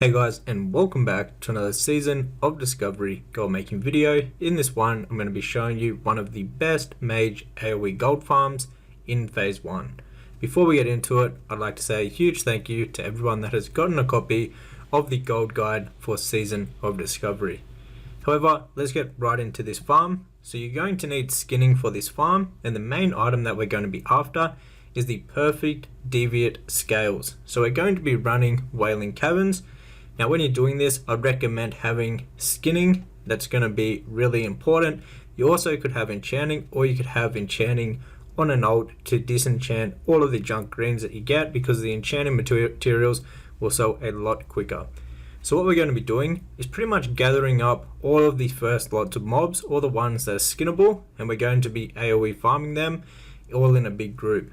Hey guys, and welcome back to another season of Discovery gold making video. In this one, I'm going to be showing you one of the best Mage AOE gold farms in phase 1. Before we get into it, I'd like to say a huge thank you to everyone that has gotten a copy of the gold guide for Season of Discovery. However, let's get right into this farm. So you're going to need skinning for this farm, and the main item that we're going to be after is the perfect deviate scales. So we're going to be running Whaling Caverns. Now when you're doing this, I'd recommend having skinning. That's going to be really important. You also could have enchanting, or you could have enchanting on an alt to disenchant all of the junk greens that you get, because the enchanting materials will sell a lot quicker. So what we're going to be doing is pretty much gathering up all of the first lots of mobs, all the ones that are skinnable, and we're going to be AoE farming them all in a big group.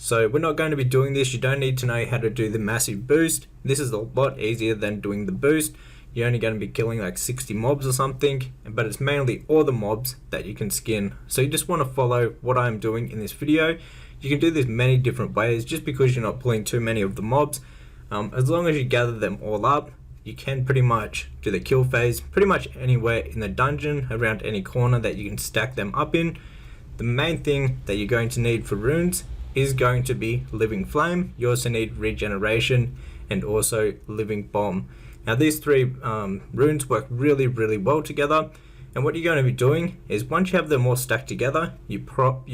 So we're not going to be doing this. You don't need to know how to do the massive boost. This is a lot easier than doing the boost. You're only going to be killing like 60 mobs or something, but it's mainly all the mobs that you can skin. So you just want to follow what I'm doing in this video. You can do this many different ways, just because you're not pulling too many of the mobs. As long as you gather them all up, you can pretty much do the kill phase pretty much anywhere in the dungeon, around any corner that you can stack them up in. The main thing that you're going to need for runes is going to be Living Flame. You also need Regeneration and also Living Bomb. Now these three runes work really well together, and what you're going to be doing is, once you have them all stacked together, you pop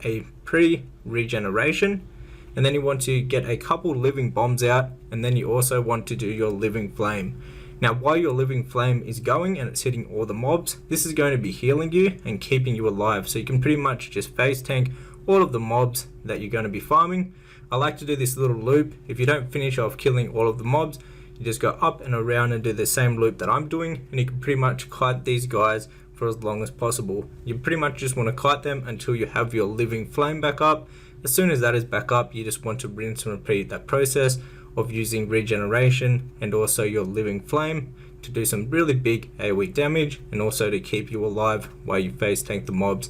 a pre-regeneration, and then you want to get a couple Living Bombs out, and then you also want to do your Living Flame. Now while your Living Flame is going and it's hitting all the mobs, this is going to be healing you and keeping you alive, so you can pretty much just phase tank all of the mobs that you're going to be farming. I like to do this little loop. If you don't finish off killing all of the mobs, you just go up and around and do the same loop that I'm doing, and you can pretty much kite these guys for as long as possible. You pretty much just want to kite them until you have your Living Flame back up. As soon as that is back up, you just want to rinse and repeat that process of using Regeneration and also your Living Flame to do some really big AoE damage, and also to keep you alive while you phase tank the mobs.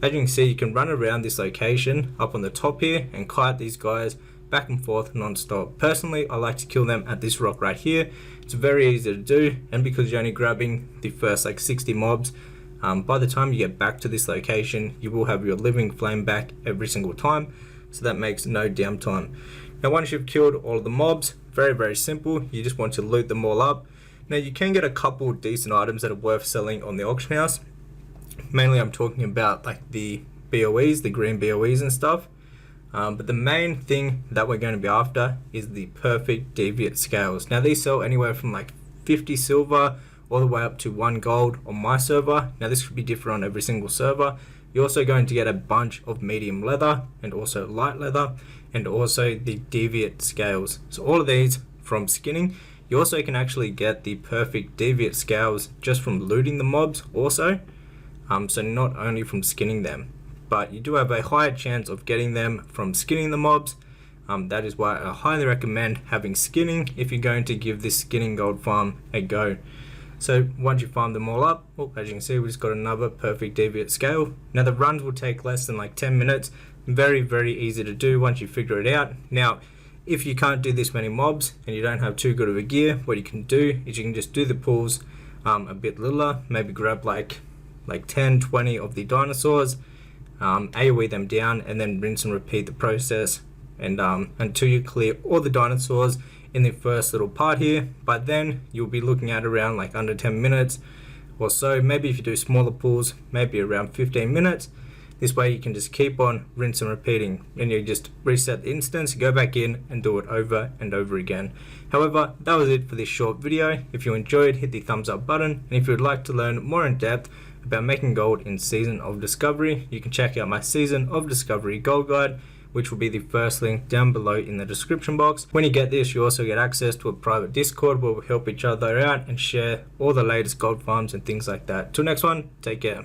As you can see, you can run around this location up on the top here and kite these guys back and forth non-stop. Personally, I like to kill them at this rock right here. It's very easy to do, and because you're only grabbing the first like 60 mobs, by the time you get back to this location, you will have your Living Flame back every single time, so that makes no downtime. Now once you've killed all of the mobs, very simple, you just want to loot them all up. Now you can get a couple decent items that are worth selling on the auction house. Mainly I'm talking about like the BOEs, the green BOEs and stuff. But the main thing that we're going to be after is the perfect deviate scales. Now these sell anywhere from like 50 silver all the way up to 1 gold on my server. Now this could be different on every single server. You're also going to get a bunch of medium leather and also light leather, and also the deviate scales. So all of these from skinning. You also can actually get the perfect deviate scales just from looting the mobs also. So not only from skinning them, but you do have a higher chance of getting them from skinning the mobs. That is why I highly recommend having skinning if you're going to give this skinning gold farm a go. So once you farm them all up, as you can see, we just got another perfect deviate scale. Now the runs will take less than like 10 minutes. Very easy to do once you figure it out. Now if you can't do this many mobs and you don't have too good of a gear, what you can do is you can just do the pulls a bit littler. Maybe grab like 10-20 of the dinosaurs, AoE them down, and then rinse and repeat the process, and until you clear all the dinosaurs in the first little part here. By then you'll be looking at around like under 10 minutes or so. Maybe if you do smaller pulls, maybe around 15 minutes. This way you can just keep on rinse and repeating, and you just reset the instance, go back in and do it over and over again. However, that was it for this short video. If you enjoyed, hit the thumbs up button, and if you would like to learn more in depth about making gold in Season of Discovery, you can check out my Season of Discovery gold guide, which will be the first link down below in the description box. When you get this, you also get access to a private Discord where we help each other out and share all the latest gold farms and things like that. Till next one, take care.